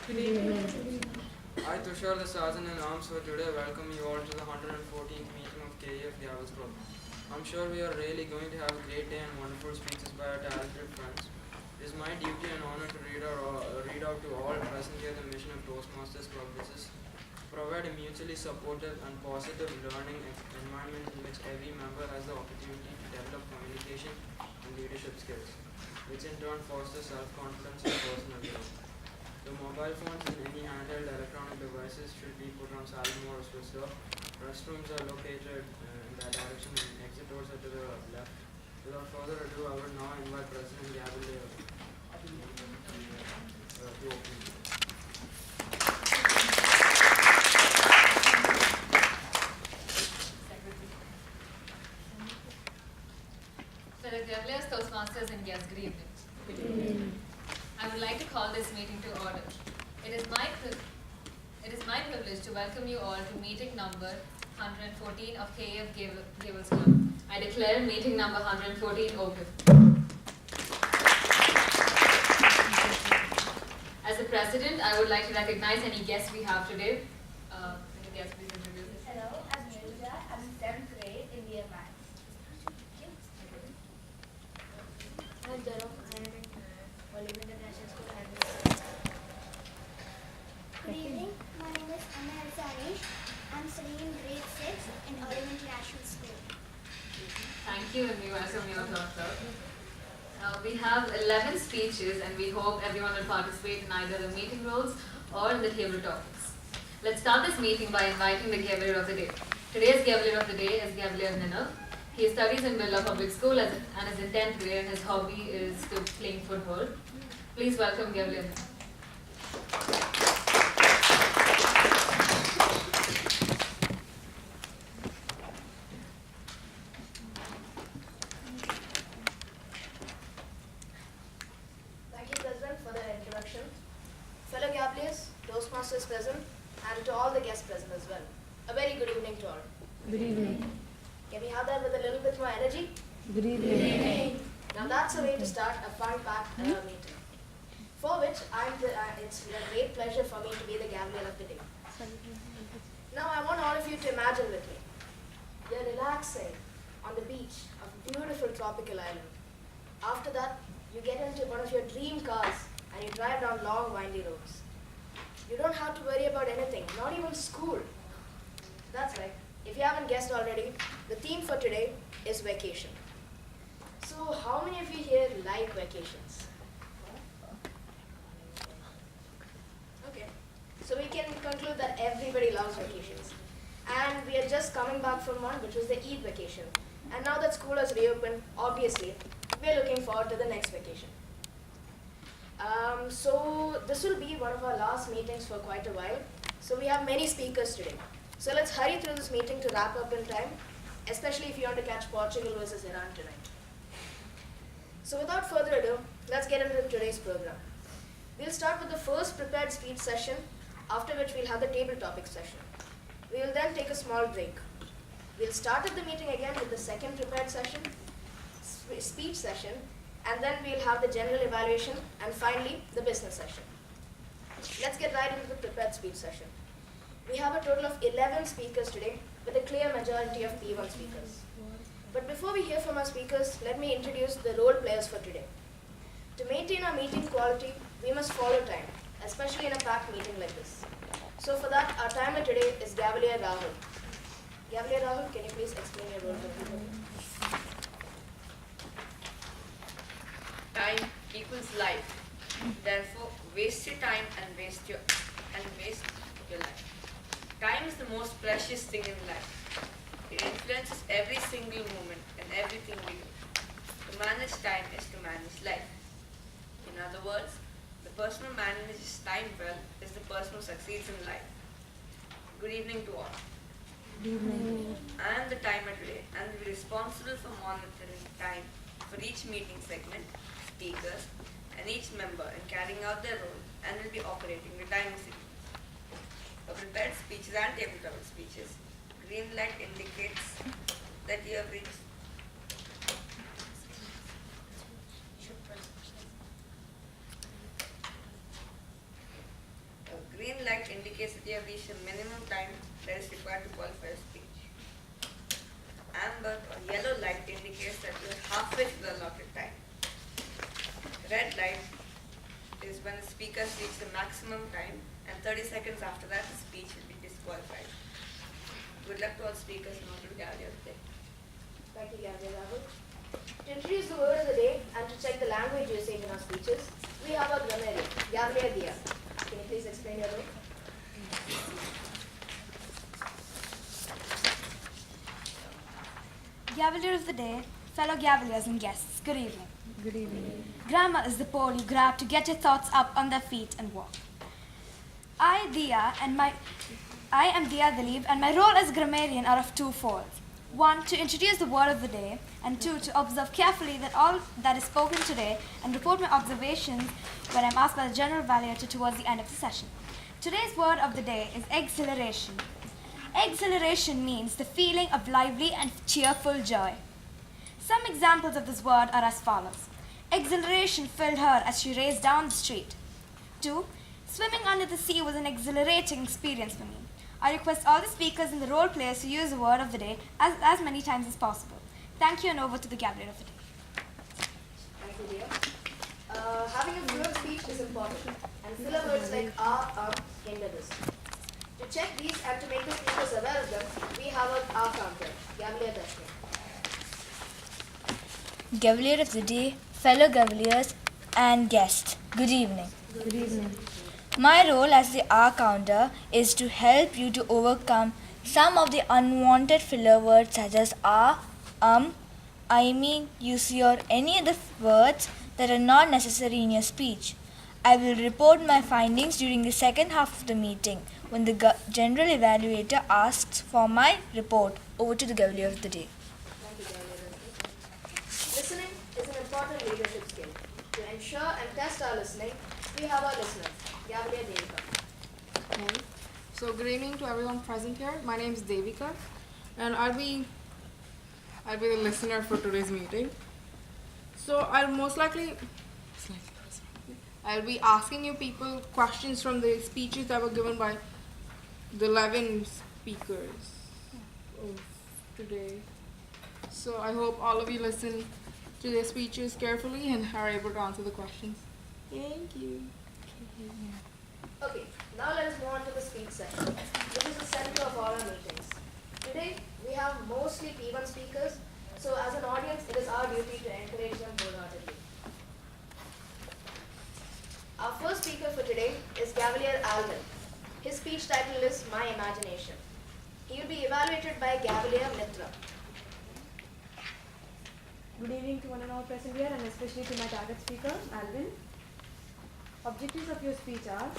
Good evening. I, Tushar the Sergeant in Arms for today, welcome you all to the 114th meeting of KEF Gavels Club. I'm sure we are really going to have a great day and wonderful speeches by our talented friends. It is my duty and honor to read out to all present here the mission of Toastmasters Club, which is to provide a mutually supportive and positive learning environment in which every member has the opportunity to develop communication and leadership skills, which in turn fosters self-confidence and personal growth. The mobile phones and any handheld electronic devices should be put on silent mode or switched off. Restrooms are located in that direction and exit doors are to the left. Without further ado, I would now invite President Gabriel to open. Fellow Gaveliers, Toastmasters, and guests, good evening. Good evening. I would like to call this meeting to order. It is my privilege to welcome you all to meeting number 114 of KEF Gavels Club. I declare meeting number 114 open. As the president, I would like to recognize any guests we have today. Any guests, please introduce yourself. Hello, I'm Nirja. I'm in 7th grade in BA Maths. I'm Dharam. I'm in Olive International School. Good evening. My name is Anna Anish. I'm studying in grade 6 in Olive International School. Thank you, and we welcome you all to our club. We have 11 speeches, and we hope everyone will participate in either the meeting roles or in the table topics. Let's start this meeting by inviting the Gavelier of the Day. Today's Gavelier of the Day is Gavelier Ninav. He studies in Birla Public School and is in 10th grade, and his hobby is to playing football. Please welcome Gavelier Ninav. Thank you, President, for the introduction. Fellow Gaveliers, Toastmasters present, and to all the guests present as well. A very good evening to all. Good evening. Can we have that with a little bit more energy? Good evening. Now that's a way to start a fun-packed meeting, for which it's a great pleasure for me to be the Gavelier of the day. Now I want all of you to imagine with me. You're relaxing on the beach of a beautiful tropical island. After that, you get into one of your dream cars and you drive down long, windy roads. You don't have to worry about anything, not even school. That's right. If you haven't guessed already, the theme for today is vacation. So how many of you here like vacations? Okay. So we can conclude that everybody loves vacations. And we are just coming back from one, which was the Eid vacation. And now that school has reopened, obviously, we're looking forward to the next vacation. So this will be one of our last meetings for quite a while. So we have many speakers today. So let's hurry through this meeting to wrap up in time, especially if you want to catch Portugal versus Iran tonight. So without further ado, let's get into today's program. We'll start with the first prepared speech session, after which we'll have the table topic session. We will then take a small break. We'll start at the meeting again with the second prepared session, speech session, and then we'll have the general evaluation, and finally, the business session. Let's get right into the prepared speech session. We have a total of 11 speakers today, with a clear majority of P1 speakers. But before we hear from our speakers, let me introduce the role players for today. To maintain our meeting quality, we must follow time, especially in a packed meeting like this. So for that, our timer today is Gavelier Rahul. Gavelier Rahul, can you please explain your role to everybody? Time equals life. Therefore, waste your time and waste your life. Time is the most precious thing in life. It influences every single moment and everything we do. To manage time is to manage life. In other words, the person who manages time well is the person who succeeds in life. Good evening to all. Good evening. I am the timer today and will be responsible for monitoring time for each meeting segment, speakers, and each member in carrying out their role, and will be operating the timing sequence. For prepared speeches and tabletop speeches, green light indicates that you have reached. light indicates that you have reached the minimum time that is required to qualify a speech. Amber or yellow light indicates that you are halfway to the allotted time. Red light is when the speakers reach the maximum time, and 30 seconds after that the speech will be disqualified. Good luck to all speakers and all to the gallery of the day. Thank you, Gabriel Rahul. To introduce the word of the day and to check the language usage in our speeches, we have our grammarian, Gabriel Dia. Can you please explain your role? Gavalier of the day, fellow Gavaliers and guests, good evening. Good evening. Grammar is the pole you grab to get your thoughts up on their feet and walk. I am Dia Dalib, and my role as grammarian are of two folds. One, to introduce the word of the day, and two, to observe carefully that all that is spoken today and report my observations when I'm asked by the general evaluator towards the end of the session. Today's word of the day is exhilaration. Exhilaration means the feeling of lively and cheerful joy. Some examples of this word are as follows. Exhilaration filled her as she raced down the street. 2. Swimming under the sea was an exhilarating experience for me. I request all the speakers and the role players to use the word of the day as many times as possible. Thank you, and over to the Gavalier of the day. Thank you, dear. Having a fluent speech is important, and filler words like hinder this. To check these and to make the speakers aware of them, we have our counter, Gavalier Dashmi. Gavalier of the day, fellow Gavaliers and guests, good evening. Good evening. My role as the R counter is to help you to overcome some of the unwanted filler words such as I mean, you see, or any other words that are not necessary in your speech. I will report my findings during the second half of the meeting when the general evaluator asks for my report. Over to the Gavalier of the day. Thank you, Gavalier Dashmi. Listening is an important leadership skill. To ensure and test our listening, we have our listeners, Gavalier Devika. Okay. So good evening to everyone present here. My name is Devika, and I'll be the listener for today's meeting. So I'll be asking you people questions from the speeches that were given by the 11 speakers of today. So I hope all of you listen to their speeches carefully and are able to answer the questions. Thank you. Okay, now let us move on to the speech section, which is the center of all our meetings. Today, we have mostly P1 speakers, so as an audience, it is our duty to encourage them wholeheartedly. Our first speaker for today is Gavalier Alvin. His speech title is My Imagination. He will be evaluated by Gavalier Mitra. Good evening to one and all present here, and especially to my target speaker, Alvin. Objectives of your speech are